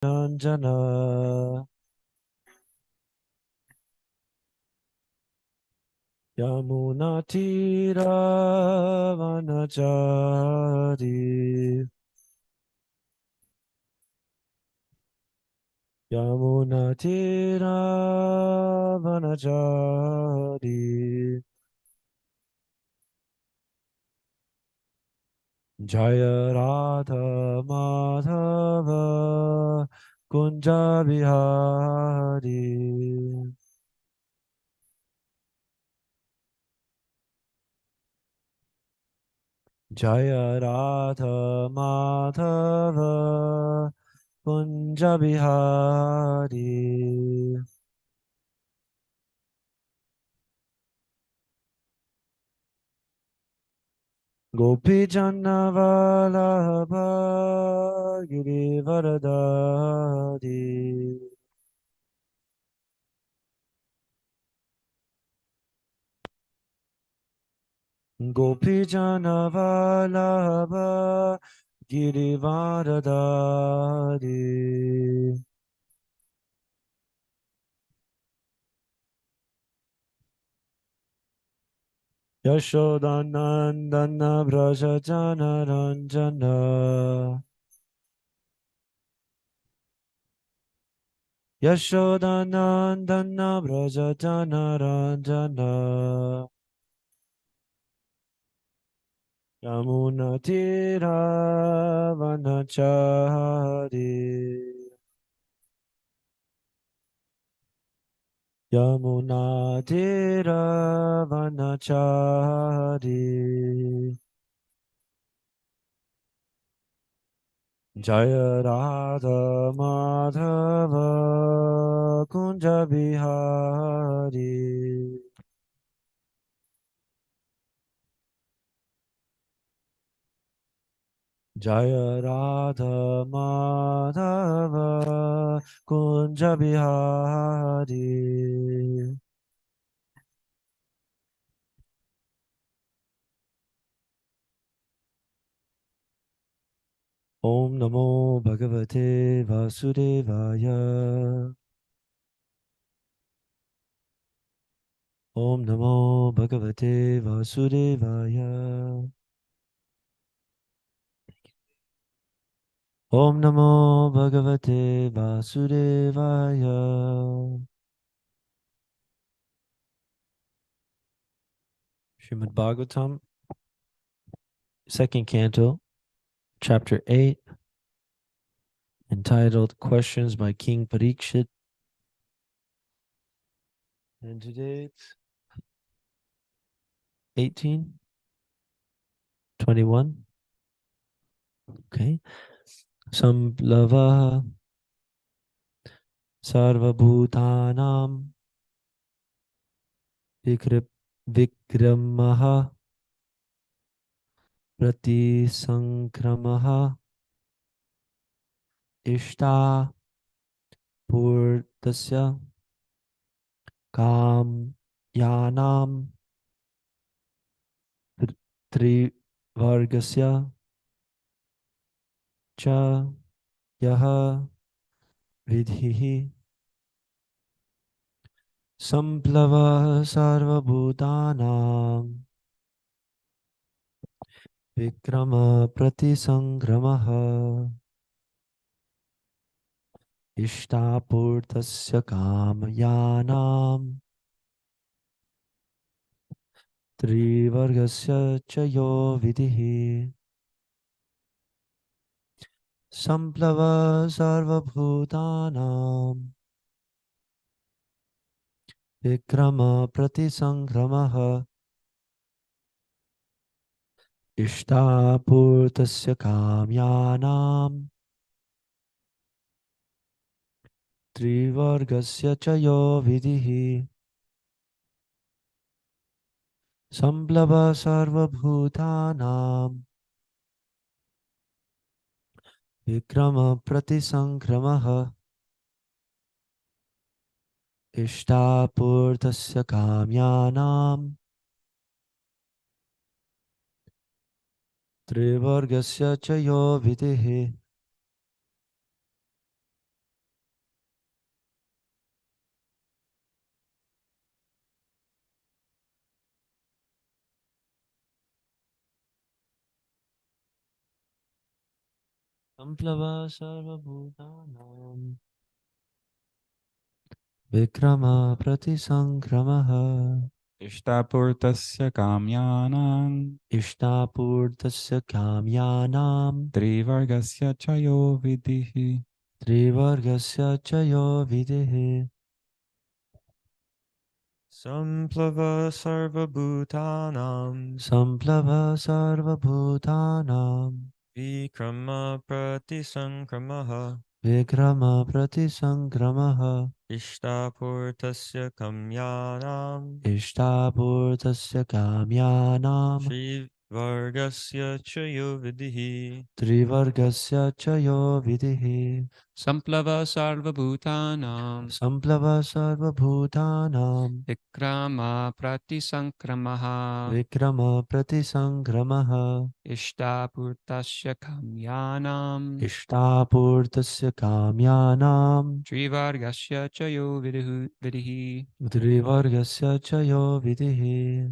Anjana Yamunatira Vanachari Yamunatira Vanachari Jaya Radha Madhava Kunja Bihari Jaya Radha Madhava Kunja Bihari Gopi Janna Vallabha Girivaradari Gopi Janna Vallabha Girivaradari Yashodanandana Braja Jana Ranjana Yashodanandana Braja Jana Ranjana Yamunatira Vanachari Yamunatira Vanachari Jaya Radha Madhava Kunja Bihari Jaya Radha Madhava Kunja Bihari Om Namo Bhagavate Vasudevaya Om Namo Bhagavate Vasudevaya Om Namo Bhagavate Vasudevaya Srimad Bhagavatam, second canto, chapter 8, entitled Questions by King Parikshit. And today it's 18, 21. Okay. Samplava Sarvabhutanam Vikramaha Prati Sankramaha Ishta Purtasya Kam Yanam Trivargasya Cha Yaha Vidhihi Samplava Sarvabhutanam Vikrama Pratisangramaha Ishtapurtasya Kamayanam Trivargasya Chayo Vidhi Samplava Sarvabhutanam Vikrama Pratisangramaha Ishtapurtasya Kamyanam Trivargasya Chayo Vidhi Samplava Sarvabhutanam Vikrama Pratisankramaha Ishtapurtasya Kamyanam Trivargasya Chayo Vidhi. Samplava sarvabhutanam Vikrama Pratisankramaha Ishtapurtasya kamyanam Ishtapurtasya kamyanam Trivargasya chayo vidihi. Trivargasya chayo videhe Samplava sarvabhutanam Samplava sarvabhutanam Vikrama pratisankramaha Vikrama Pratisankramaha Ishtapurtasya kamyanam Ishtapurtasya kamyanam Shri Vargasya Chayo Vidihi Trivargasya chayo videhe Samplava sarvabhutanam Samplava sarvabhutanam Vikrama pratisankramaha Vikrama Pratisankramaha Ishtapurtasya kamyanam Ishtapurtasya kamyanam Trivargasya chayo vidihi Trivargasya chayo videhe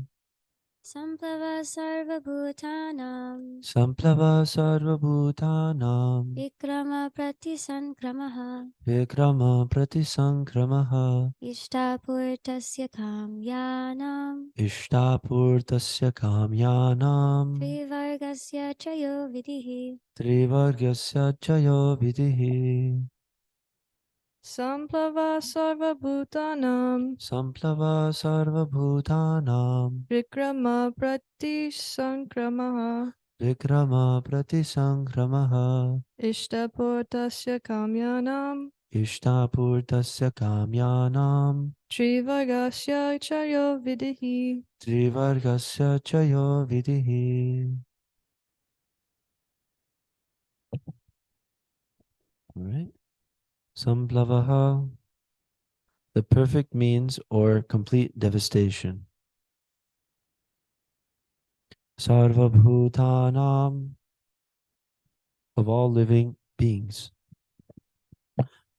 Samplava sarvabhutanam Samplava sarvabhutanam Vikrama pratisankramaha Vikrama Pratisankramaha Ishtapurtasya kamyanam Ishtapurtasya kamyanam Trivargasya chayo vidihi Trivargasya chayo videhe Samplava sarvabhutanam Samplava sarvabhutanam Vikrama pratisankramaha Vikrama Pratisankramaha Ishtapurtasya kamyanam Ishtapurtasya kamyanam Trivagasya chayo vidihi. Trivargasya chayo videhe. All right. Samplavaha, the perfect means or complete devastation. Sarvabhutanam, of all living beings.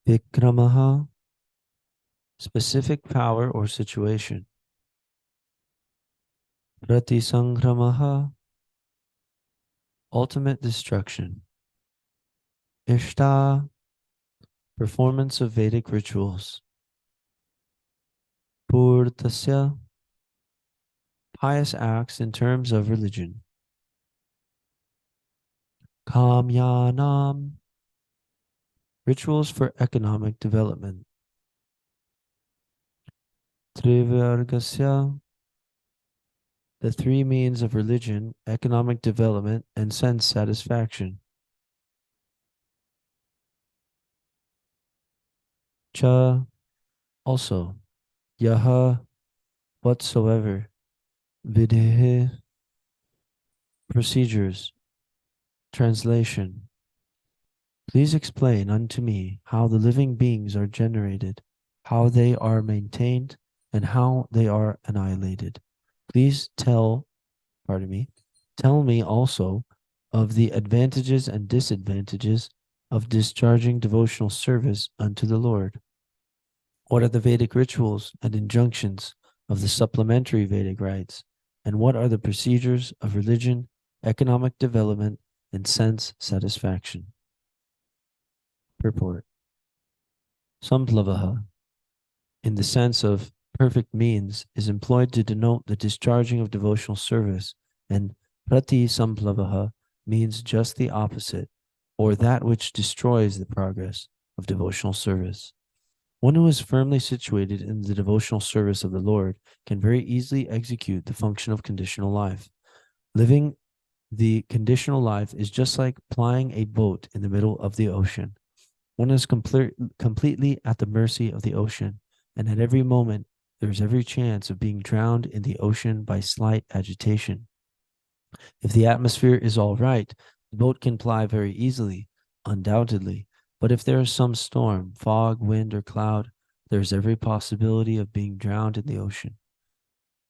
Vikramaha, specific power or situation. Pratisangramaha, ultimate destruction. Ishta, performance of Vedic rituals. Purtasya, pious acts in terms of religion. Kamyanam, rituals for economic development. Trivargasya, the three means of religion, economic development, and sense satisfaction. Cha, also. Yaha, whatsoever. Vidhe, procedures. Translation. Please explain unto me how the living beings are generated, how they are maintained, and how they are annihilated. Please tell me also of the advantages and disadvantages of discharging devotional service unto the Lord. What are the Vedic rituals and injunctions of the supplementary Vedic rites? And what are the procedures of religion, economic development, and sense satisfaction? Purport. Samplavaha, in the sense of perfect means, is employed to denote the discharging of devotional service, and prati samplavaha means just the opposite, or that which destroys the progress of devotional service. One who is firmly situated in the devotional service of the Lord can very easily execute the function of conditional life. Living the conditional life is just like plying a boat in the middle of the ocean. One is completely at the mercy of the ocean, and at every moment there is every chance of being drowned in the ocean by slight agitation. If the atmosphere is all right, the boat can ply very easily, undoubtedly. But if there is some storm, fog, wind, or cloud, there is every possibility of being drowned in the ocean.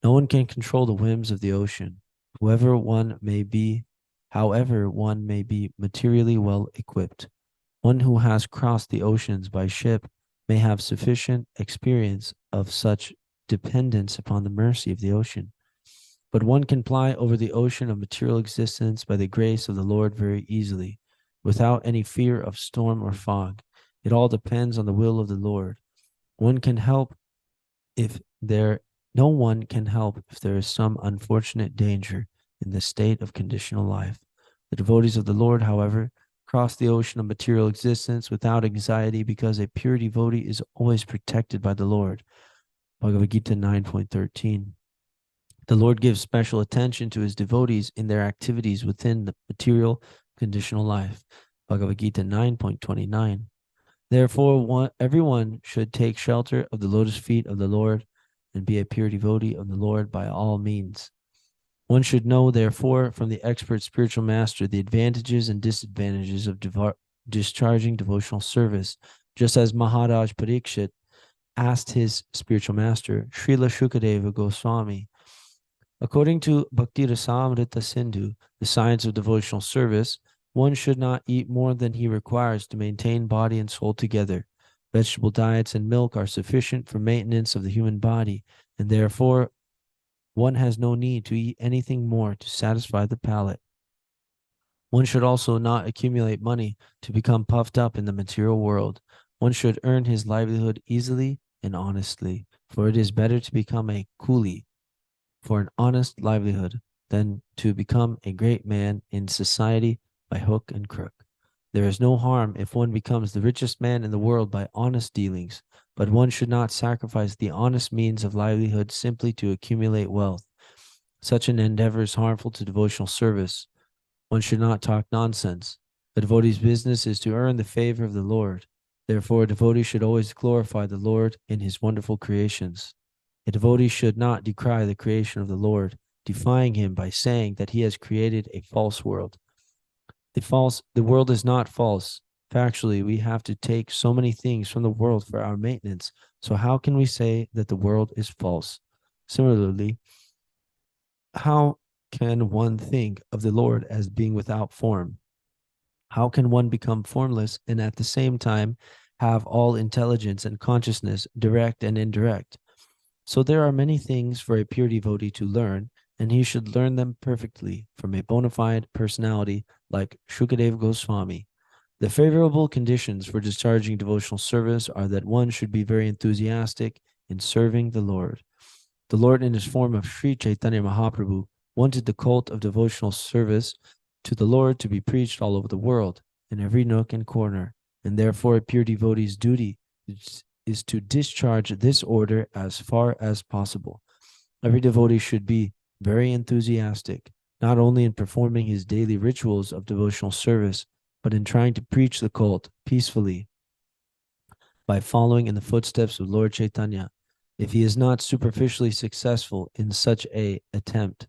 No one can control the whims of the ocean, however one may be materially well equipped. One who has crossed the oceans by ship may have sufficient experience of such dependence upon the mercy of the ocean. But one can ply over the ocean of material existence by the grace of the Lord very easily. without any fear of storm or fog. It all depends on the will of the Lord. One can help if there no one can help if there is some unfortunate danger in the state of conditional life. The devotees of the Lord, however, cross the ocean of material existence without anxiety because a pure devotee is always protected by the Lord. Bhagavad Gita 9.13. The Lord gives special attention to his devotees in their activities within the material conditional life. Bhagavad Gita 9.29. Therefore, everyone should take shelter of the lotus feet of the Lord and be a pure devotee of the Lord by all means. One should know, therefore, from the expert spiritual master the advantages and disadvantages of discharging devotional service, just as Maharaj Parikshit asked his spiritual master, Srila Shukadeva Goswami. According to Bhakti Rasamrita Sindhu, the science of devotional service, one should not eat more than he requires to maintain body and soul together. Vegetable diets and milk are sufficient for maintenance of the human body, and therefore one has no need to eat anything more to satisfy the palate. One should also not accumulate money to become puffed up in the material world. One should earn his livelihood easily and honestly, for it is better to become a coolie for an honest livelihood than to become a great man in society by hook and crook. There is no harm if one becomes the richest man in the world by honest dealings, but one should not sacrifice the honest means of livelihood simply to accumulate wealth. Such an endeavor is harmful to devotional service. One should not talk nonsense. A devotee's business is to earn the favor of the Lord. Therefore, a devotee should always glorify the Lord in his wonderful creations. A devotee should not decry the creation of the Lord, defying him by saying that he has created a false world. The world is not false. Factually, we have to take so many things from the world for our maintenance. So how can we say that the world is false? Similarly, how can one think of the Lord as being without form? How can one become formless and at the same time have all intelligence and consciousness, direct and indirect? So there are many things for a pure devotee to learn, and he should learn them perfectly from a bona fide personality like Shukadeva Goswami. The favorable conditions for discharging devotional service are that one should be very enthusiastic in serving the Lord. The Lord, in his form of Sri Chaitanya Mahaprabhu, wanted the cult of devotional service to the Lord to be preached all over the world, in every nook and corner, and therefore a pure devotee's duty is to discharge this order as far as possible. Every devotee should be very enthusiastic, not only in performing his daily rituals of devotional service, but in trying to preach the cult peacefully by following in the footsteps of Lord Chaitanya. If he is not superficially successful in such an attempt,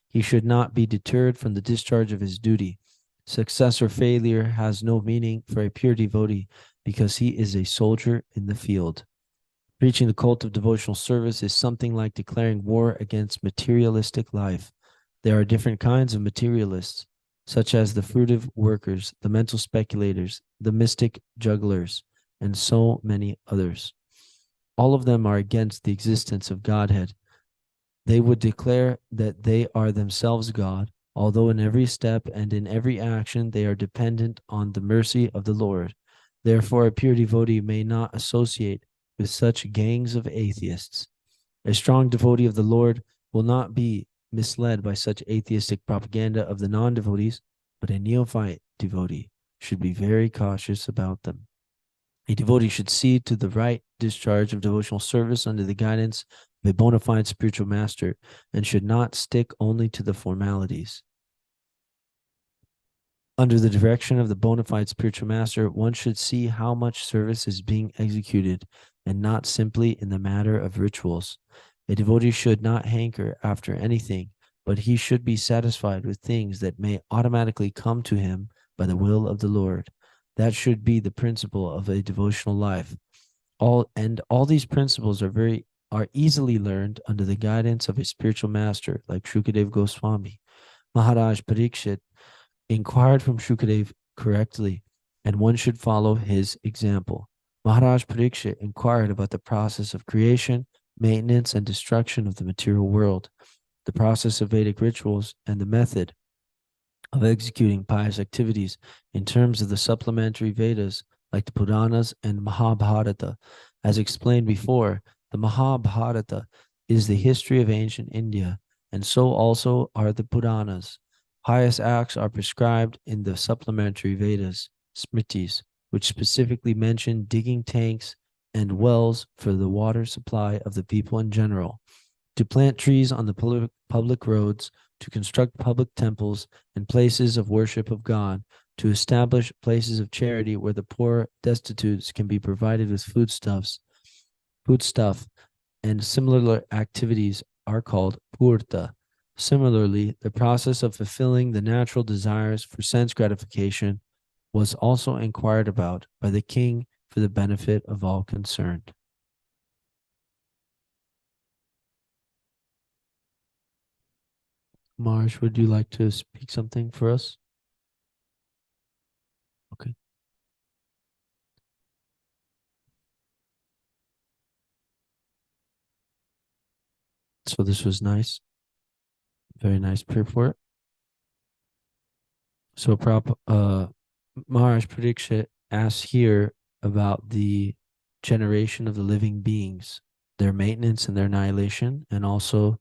he should not be deterred from the discharge of his duty. Success or failure has no meaning for a pure devotee because he is a soldier in the field. Preaching the cult of devotional service is something like declaring war against materialistic life. There are different kinds of materialists, such as the fruitive workers, the mental speculators, the mystic jugglers, and so many others. All of them are against the existence of Godhead. They would declare that they are themselves God, although in every step and in every action they are dependent on the mercy of the Lord. Therefore, a pure devotee may not associate with such gangs of atheists. A strong devotee of the Lord will not be misled by such atheistic propaganda of the non-devotees, but a neophyte devotee should be very cautious about them. A devotee should see to the right discharge of devotional service under the guidance of a bona fide spiritual master and should not stick only to the formalities. Under the direction of the bona fide spiritual master, one should see how much service is being executed and not simply in the matter of rituals. A devotee should not hanker after anything, but he should be satisfied with things that may automatically come to him by the will of the Lord. That should be the principle of a devotional life. All these principles are easily learned under the guidance of a spiritual master like Shukadeva Goswami. Maharaj Parikshit inquired from Shukadeva correctly, and one should follow his example. Maharaj Parikshit inquired about the process of creation, maintenance, and destruction of the material world, the process of Vedic rituals, and the method of executing pious activities in terms of the supplementary Vedas like the Puranas and Mahabharata. As explained before, the Mahabharata is the history of ancient India, and so also are the Puranas. Pious acts are prescribed in the supplementary Vedas, Smritis, which specifically mention digging tanks and wells for the water supply of the people in general, to plant trees on the public roads, to construct public temples and places of worship of God, to establish places of charity where the poor destitutes can be provided with foodstuff, and similar activities are called purta. Similarly, the process of fulfilling the natural desires for sense gratification was also inquired about by the king for the benefit of all concerned. Marsh, would you like to speak something for us? Okay. So this was nice. Very nice purport. So Maharaj Parikshit asks here about the generation of the living beings, their maintenance and their annihilation, and also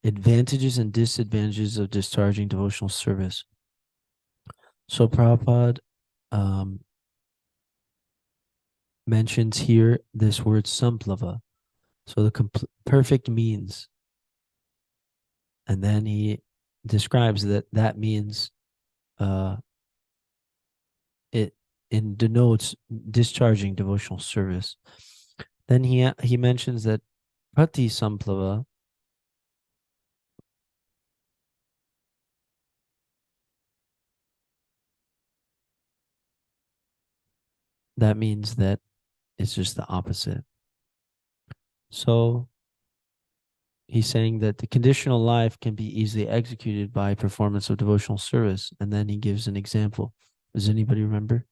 advantages and disadvantages of discharging devotional service. So Prabhupada mentions here this word samplava, so the perfect means. And then he describes that means it denotes discharging devotional service. Then he mentions that prati samplava, that means that it's just the opposite. So he's saying that the conditional life can be easily executed by performance of devotional service. And then he gives an example. Does anybody remember?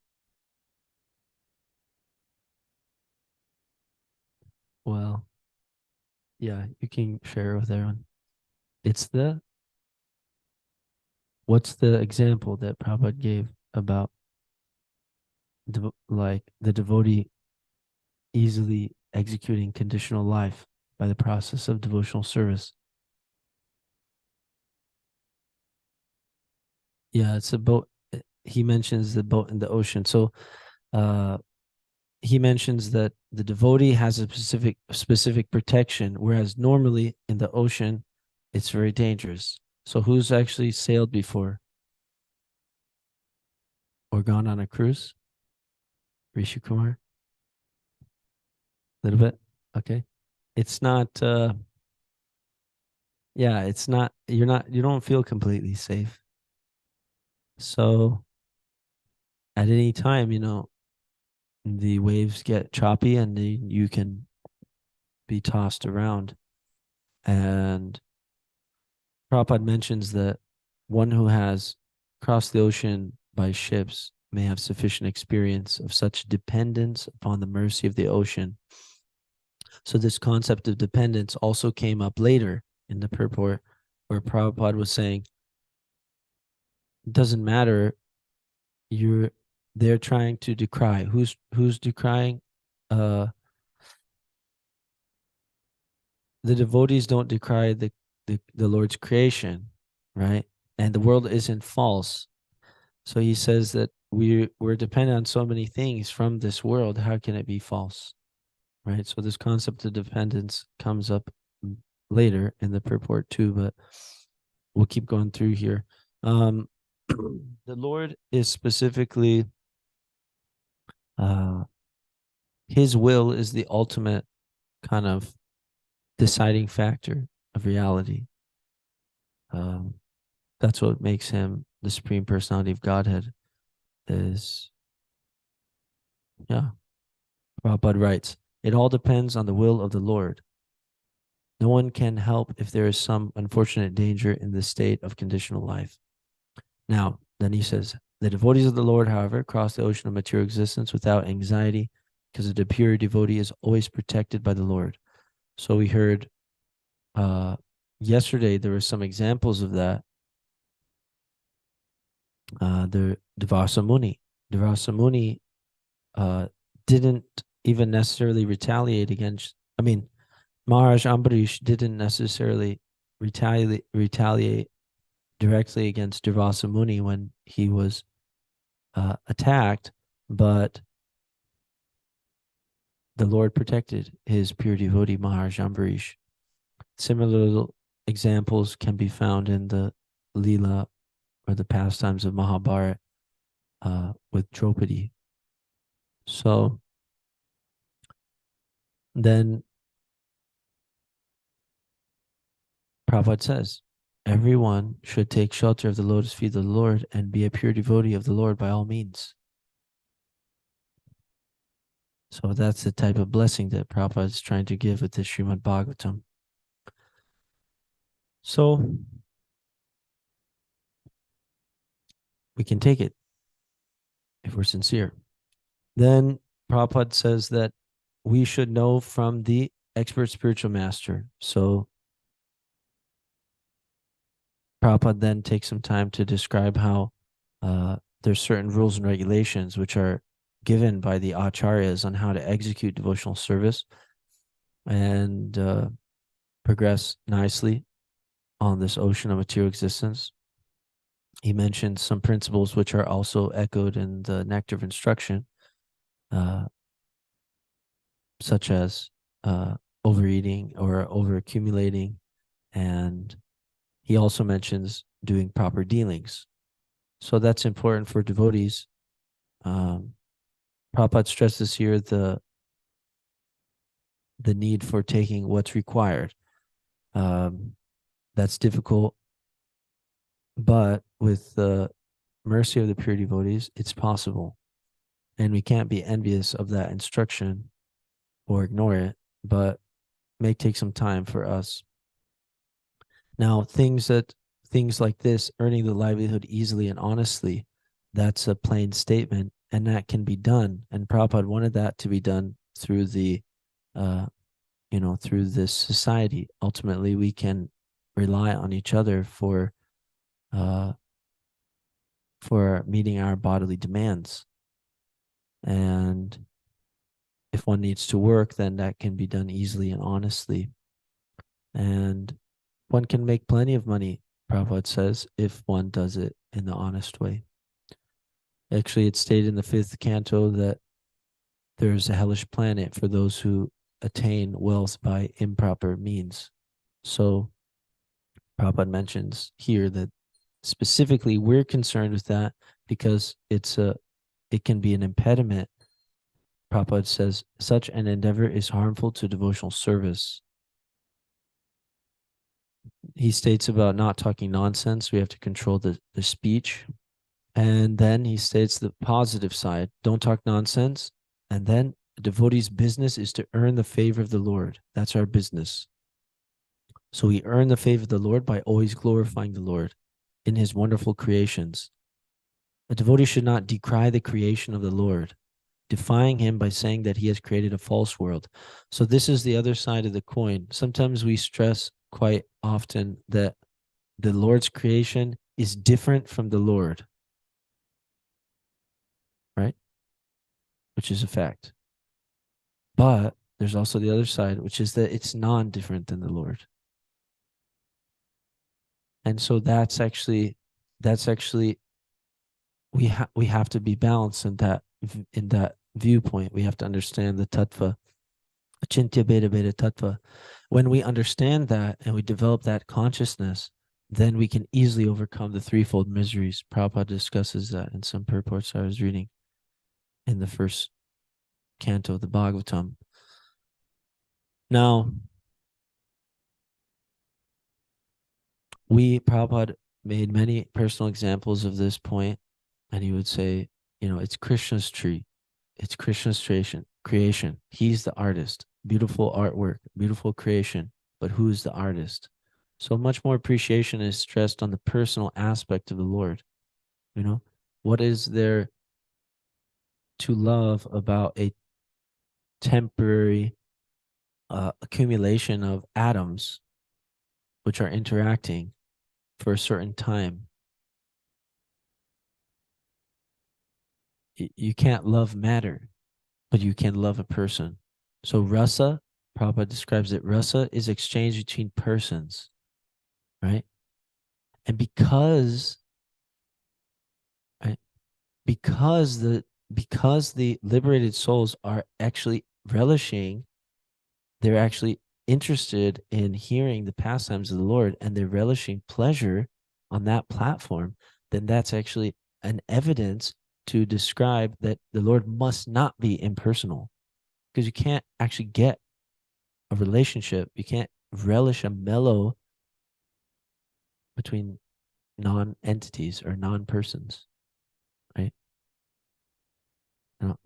Well, yeah, you can share with everyone. What's the example that Prabhupada gave about the devotee easily executing conditional life by the process of devotional service? Yeah, it's a boat. He mentions the boat in the ocean. So he mentions that the devotee has a specific protection, whereas normally in the ocean, it's very dangerous. So who's actually sailed before or gone on a cruise? Rishi Kumar? A little bit? Okay. It's not, it's not, you don't feel completely safe. So at any time, the waves get choppy and you can be tossed around. And Prabhupada mentions that one who has crossed the ocean by ships may have sufficient experience of such dependence upon the mercy of the ocean. So this concept of dependence also came up later in the purport, where Prabhupada was saying, it doesn't matter, they're trying to decry. Who's decrying? The devotees don't decry the Lord's creation, right? And the world isn't false. So he says that we're dependent on so many things from this world. How can it be false, right? So this concept of dependence comes up later in the purport too, but we'll keep going through here. The Lord is specifically, his will is the ultimate kind of deciding factor of reality. That's what makes him the Supreme Personality of Godhead. Prabhupada writes, it all depends on the will of the Lord. No one can help if there is some unfortunate danger in the state of conditional life. Now, then he says, the devotees of the Lord, however, cross the ocean of material existence without anxiety, because the pure devotee is always protected by the Lord. So we heard yesterday there were some examples of that. the Devasa Muni. Devasa Muni didn't even necessarily retaliate against, Maharaj Ambarish didn't necessarily retaliate directly against Devasa Muni when he was attacked, but the Lord protected his pure devotee Maharaj Ambarish. Similar examples can be found in the Leela or the pastimes of Mahabharata with Draupadi. So then Prabhupada says, everyone should take shelter of the lotus feet of the Lord and be a pure devotee of the Lord by all means. So that's the type of blessing that Prabhupada is trying to give with the Srimad Bhagavatam. So we can take it if we're sincere. Then Prabhupada says that we should know from the expert spiritual master. So Prabhupada then takes some time to describe how there's certain rules and regulations which are given by the acharyas on how to execute devotional service and progress nicely on this ocean of material existence. He mentioned some principles which are also echoed in the Nectar of Instruction, such as overeating or overaccumulating. And he also mentions doing proper dealings. So that's important for devotees. Prabhupada stresses here the need for taking what's required. That's difficult, but with the mercy of the pure devotees, it's possible. And we can't be envious of that instruction or ignore it, but it may take some time for us. Now, things like this, earning the livelihood easily and honestly, that's a plain statement, and that can be done. And Prabhupada wanted that to be done through the, through this society. Ultimately, we can rely on each other for meeting our bodily demands. And if one needs to work, then that can be done easily and honestly. And one can make plenty of money, Prabhupada says, if one does it in the honest way. Actually, it's stated in the 5th canto that there's a hellish planet for those who attain wealth by improper means. So Prabhupada mentions here that specifically we're concerned with that because it can be an impediment. Prabhupada says such an endeavor is harmful to devotional service. He states about not talking nonsense. We have to control the speech. And then he states the positive side, don't talk nonsense. And then the devotee's business is to earn the favor of the Lord. That's our business. So we earn the favor of the Lord by always glorifying the Lord in his wonderful creations. A devotee should not decry the creation of the Lord, defying him by saying that he has created a false world. So this is the other side of the coin. Sometimes we stress quite often that the Lord's creation is different from the Lord, right? Which is a fact. But there's also the other side, which is that it's non-different than the Lord. And so that's actually we have to be balanced in that viewpoint. We have to understand the tattva, achintya beta beta tattva. When we understand that and we develop that consciousness, then we can easily overcome the threefold miseries. Prabhupada discusses that in some purports I was reading in the 1st canto of the Bhagavatam. Now, Prabhupada made many personal examples of this point, and he would say, it's Krishna's tree. It's Krishna's creation. He's the artist. Beautiful artwork, beautiful creation. But who's the artist? So much more appreciation is stressed on the personal aspect of the Lord. What is there to love about a temporary accumulation of atoms which are interacting for a certain time? you can't love matter, but you can love a person. So rasa, Prabhupada describes it, rasa is exchange between persons, right? And right, because the liberated souls are actually relishing, they're actually interested in hearing the pastimes of the Lord, and they're relishing pleasure on that platform, then that's actually an evidence to describe that the Lord must not be impersonal, because you can't actually get a relationship, you can't relish a mellow between non-entities or non-persons, right?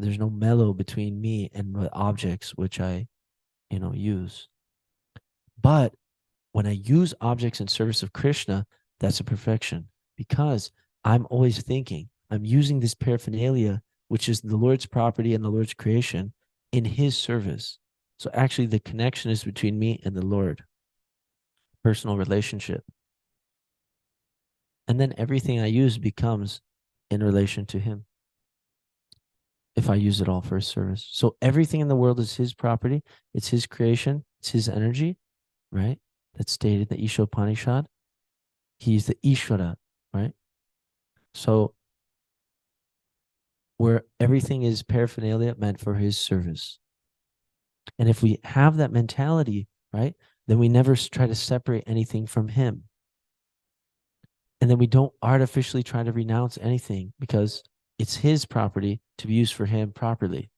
There's no mellow between me and the objects which I, use. But when I use objects in service of Krishna, that's a perfection, because I'm always thinking, I'm using this paraphernalia, which is the Lord's property and the Lord's creation, in his service. So actually the connection is between me and the Lord, personal relationship. And then everything I use becomes in relation to him, if I use it all for his service. So everything in the world is his property. It's his creation. It's his energy, right? That's stated in the Ishopanishad. He's the Ishvara, right? So where everything is paraphernalia meant for his service. And if we have that mentality, right, then we never try to separate anything from him. And then we don't artificially try to renounce anything, because it's his property to be used for him properly.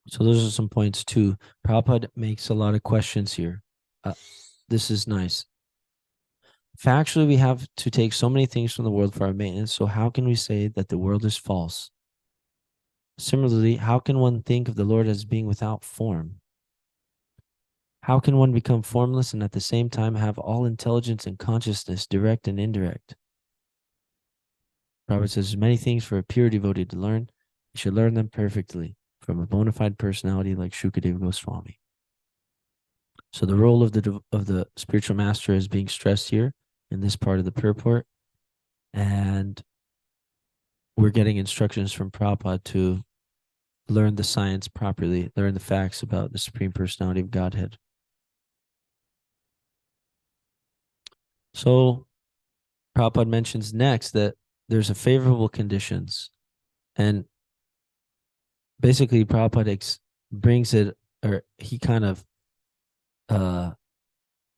So those are some points too. Prabhupada makes a lot of questions here. This is nice. Factually, we have to take so many things from the world for our maintenance. So how can we say that the world is false? Similarly, how can one think of the Lord as being without form? How can one become formless and at the same time have all intelligence and consciousness, direct and indirect? Prabhupada says, there's many things for a pure devotee to learn. He should learn them perfectly from a bona fide personality like Shukadeva Goswami. So the role of the spiritual master is being stressed here in this part of the purport. And we're getting instructions from Prabhupada to learn the science properly, learn the facts about the Supreme Personality of Godhead. So Prabhupada mentions next that there's a favorable conditions, and basically Prabhupada brings it, or he kind of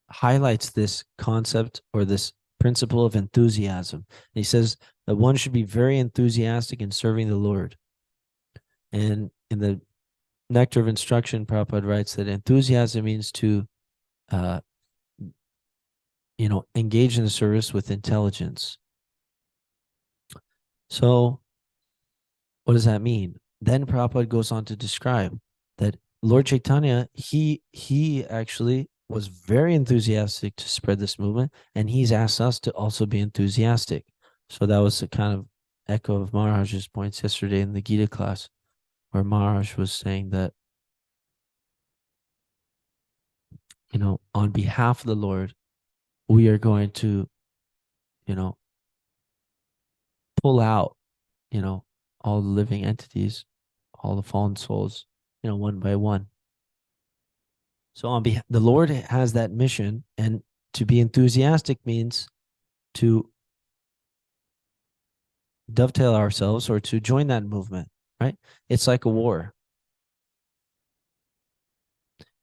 highlights this concept or this principle of enthusiasm. And he says that one should be very enthusiastic in serving the Lord. And in the Nectar of Instruction, Prabhupada writes that enthusiasm means to engage in the service with intelligence. So what does that mean? Then Prabhupada goes on to describe that Lord Chaitanya, he actually was very enthusiastic to spread this movement, and he's asked us to also be enthusiastic. So that was a kind of echo of Maharaj's points yesterday in the Gita class, where Maharaj was saying that, on behalf of the Lord, we are going to, pull out, all the living entities, all the fallen souls, one by one. So on behalf, the Lord has that mission, and to be enthusiastic means to dovetail ourselves or to join that movement, right? It's like a war.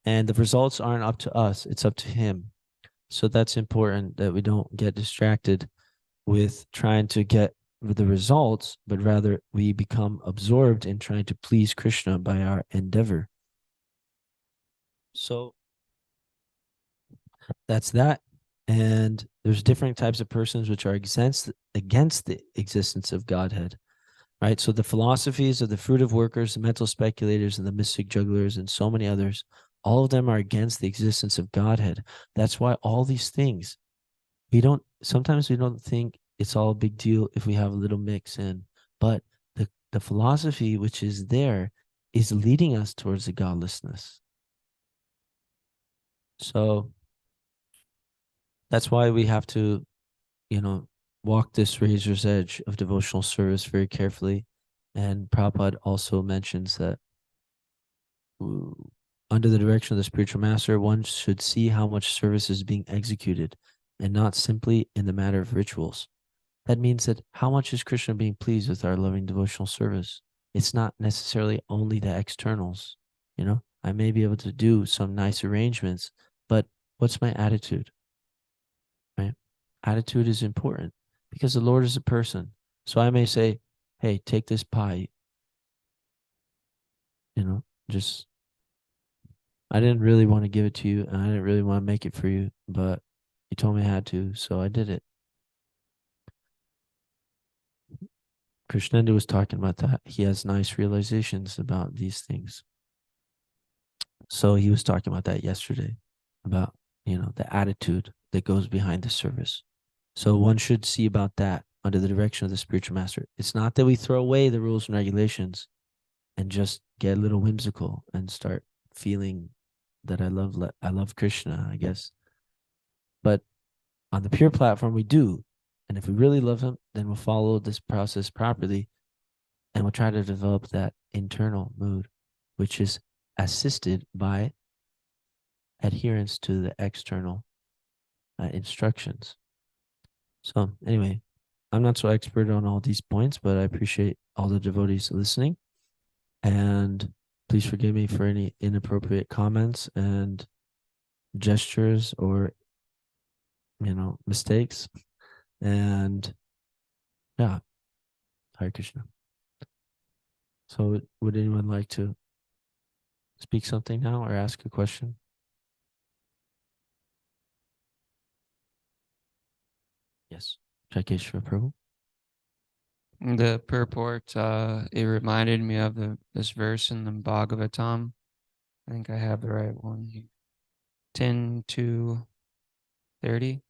And the results aren't up to us, it's up to him. So that's important, that we don't get distracted with trying to get the results, but rather we become absorbed in trying to please Krishna by our endeavor. So that's that. And there's different types of persons which are against the existence of Godhead, right? So the philosophies of the fruitive workers, the mental speculators, and the mystic jugglers, and so many others, all of them are against the existence of Godhead. That's why all these things, sometimes we don't think it's all a big deal if we have a little mix in, but the philosophy which is there is leading us towards the godlessness. So that's why we have to, walk this razor's edge of devotional service very carefully. And Prabhupada also mentions that under the direction of the spiritual master, one should see how much service is being executed and not simply in the matter of rituals. That means that how much is Krishna being pleased with our loving devotional service? It's not necessarily only the externals. You know, I may be able to do some nice arrangements, but what's my attitude? Right? Attitude is important because the Lord is a person. So I may say, hey, take this pie. You know, just, I didn't really want to give it to you and I didn't really want to make it for you, but you told me I had to, so I did it. Krishnendu was talking about that. He has nice realizations about these things. So he was talking about that yesterday, about, you know, the attitude that goes behind the service. So one should see about that under the direction of the spiritual master. It's not that we throw away the rules and regulations and just get a little whimsical and start feeling that I love Krishna, I guess. But on the pure platform, we do. And if we really love him, then we'll follow this process properly and we'll try to develop that internal mood, which is assisted by adherence to the external instructions. So anyway, I'm not so expert on all these points, but I appreciate all the devotees listening. And please forgive me for any inappropriate comments and gestures or, you know, mistakes. And yeah, Hare Krishna. So would anyone like to speak something now or ask a question? Yes. Jaikeshwar Prabhu. The purport, it reminded me of this verse in the Bhagavatam. I think I have the right one here. 10 to 30,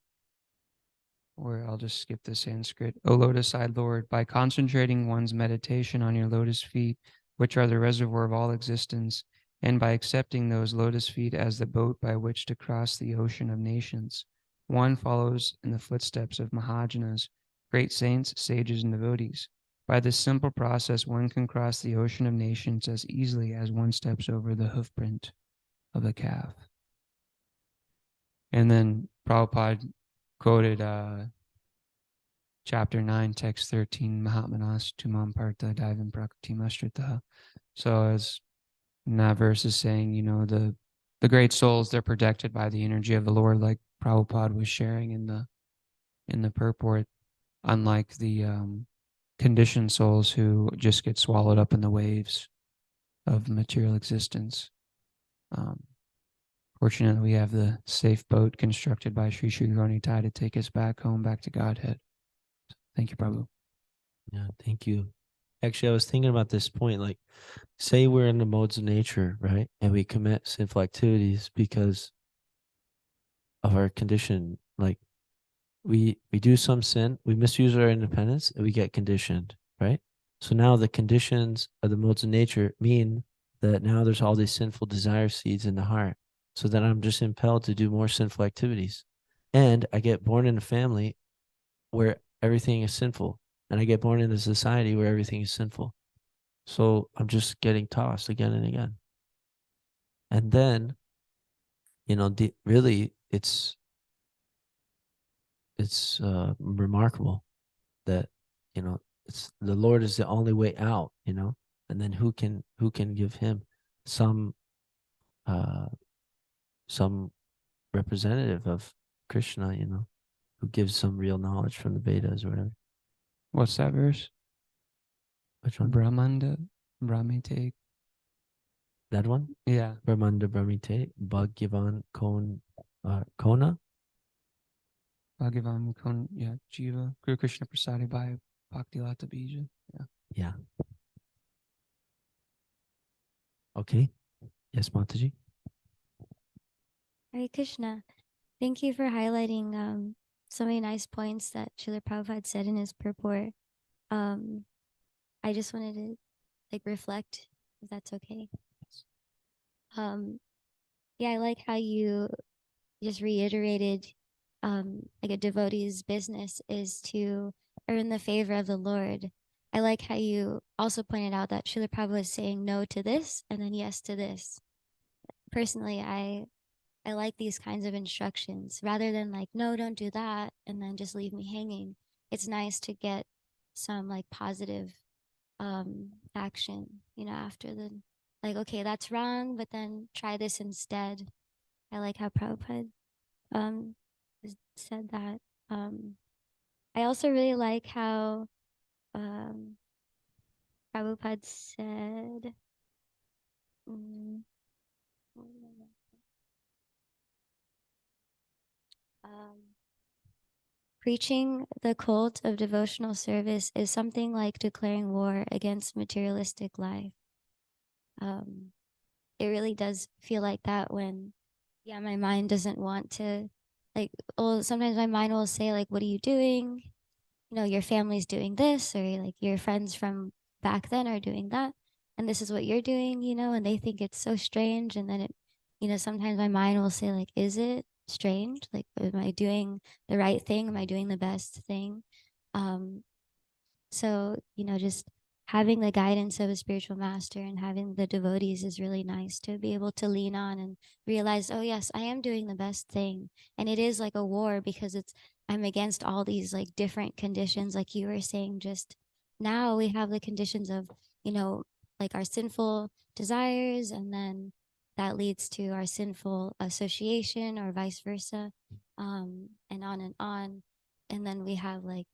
or I'll just skip the Sanskrit. O lotus-eyed Lord, by concentrating one's meditation on your lotus feet, which are the reservoir of all existence, and by accepting those lotus feet as the boat by which to cross the ocean of nations, one follows in the footsteps of Mahajanas, great saints, sages, and devotees. By this simple process, one can cross the ocean of nations as easily as one steps over the hoofprint of a calf. And then Prabhupada quoted chapter 9, text 13, Mahatmanas tumam partha daivam prakriti mastrita. So as in that verse is saying, you know, the great souls, they're protected by the energy of the Lord, like Prabhupada was sharing in the purport, unlike the conditioned souls who just get swallowed up in the waves of material existence. Fortunately, we have the safe boat constructed by Sri Sri Gauranitai to take us back home, back to Godhead. Thank you, Prabhu. Yeah, thank you. Actually, I was thinking about this point. Like, say we're in the modes of nature, right? And we commit sinful activities because of our condition. Like, we do some sin, we misuse our independence, and we get conditioned, right? So now the conditions of the modes of nature mean that now there's all these sinful desire seeds in the heart. So then I'm just impelled to do more sinful activities. And I get born in a family where everything is sinful. And I get born in a society where everything is sinful. So I'm just getting tossed again and again. And then, you know, really it's remarkable that, you know, it's the Lord is the only way out, you know, and then who can give him some some representative of Krishna, you know, who gives some real knowledge from the Vedas or whatever. What's that verse? Which one? Brahmanda, Brahmite. That one? Yeah. Brahmanda Brahmite, Bhagavan Kona. Bhagavan Kon, yeah, Jiva, Guru Krishna Prasadi by Bhakti Lata Bija. Yeah. Yeah. Okay. Yes, Mataji. Hare Krishna. Thank you for highlighting so many nice points that Srila Prabhupada said in his purport. I just wanted to reflect, if that's okay. Yeah, I like how you just reiterated like a devotee's business is to earn the favor of the Lord. I like how you also pointed out that Srila Prabhupada is saying no to this and then yes to this. Personally, I like these kinds of instructions rather than like, no, don't do that, and then just leave me hanging. It's nice to get some like positive action, after the, like, okay, that's wrong, but then try this instead. I like how Prabhupada um said that. I also really like how Prabhupada said, mm, preaching the cult of devotional service is something like declaring war against materialistic life. It really does feel like that when, yeah, my mind doesn't want to, like, well, sometimes my mind will say, like, what are you doing? Your family's doing this, or like your friends from back then are doing that. And this is what you're doing, and they think it's so strange. And then sometimes my mind will say, like, is it strange? Like, am I doing the right thing? Am I doing the best thing? So, just having the guidance of a spiritual master and having the devotees is really nice to be able to lean on and realize, oh, yes, I am doing the best thing. And it is like a war because I'm against all these like different conditions. Like you were saying, just now we have the conditions of, like our sinful desires, and then that leads to our sinful association or vice versa, and on and on. And then we have like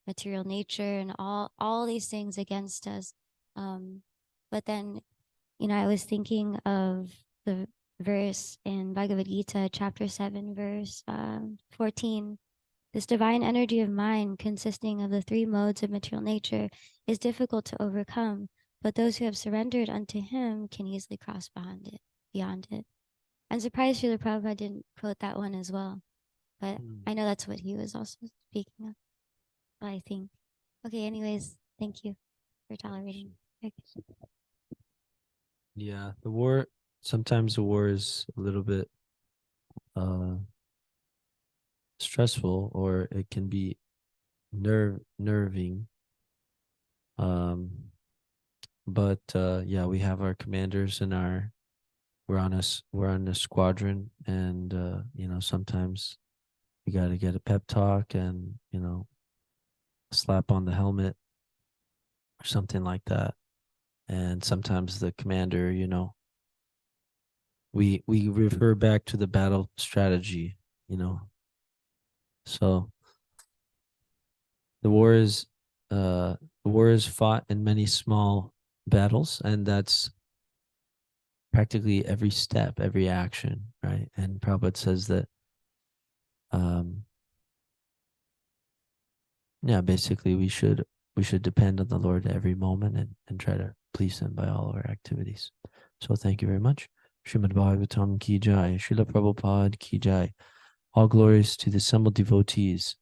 material nature and all these things against us. But then, I was thinking of the verse in Bhagavad Gita, chapter 7, verse 14. This divine energy of mind, consisting of the three modes of material nature, is difficult to overcome, but those who have surrendered unto him can easily cross beyond it. I'm surprised Srila Prabhupada didn't quote that one as well, but I know that's what he was also speaking of. I think. Okay, anyways, thank you for tolerating. Okay. Yeah, sometimes the war is a little bit stressful, or it can be nerving. But yeah, we have our commanders and we're on a squadron, and sometimes we got to get a pep talk and slap on the helmet or something like that. And sometimes the commander, we refer back to the battle strategy, so the war is fought in many small battles, and that's practically every step, every action, right? And Prabhupada says that yeah, basically we should depend on the Lord every moment, and try to please him by all our activities. So thank you very much. Srimad Bhagavatam ki jai, Srila Prabhupada ki jai. All glories to the assembled devotees.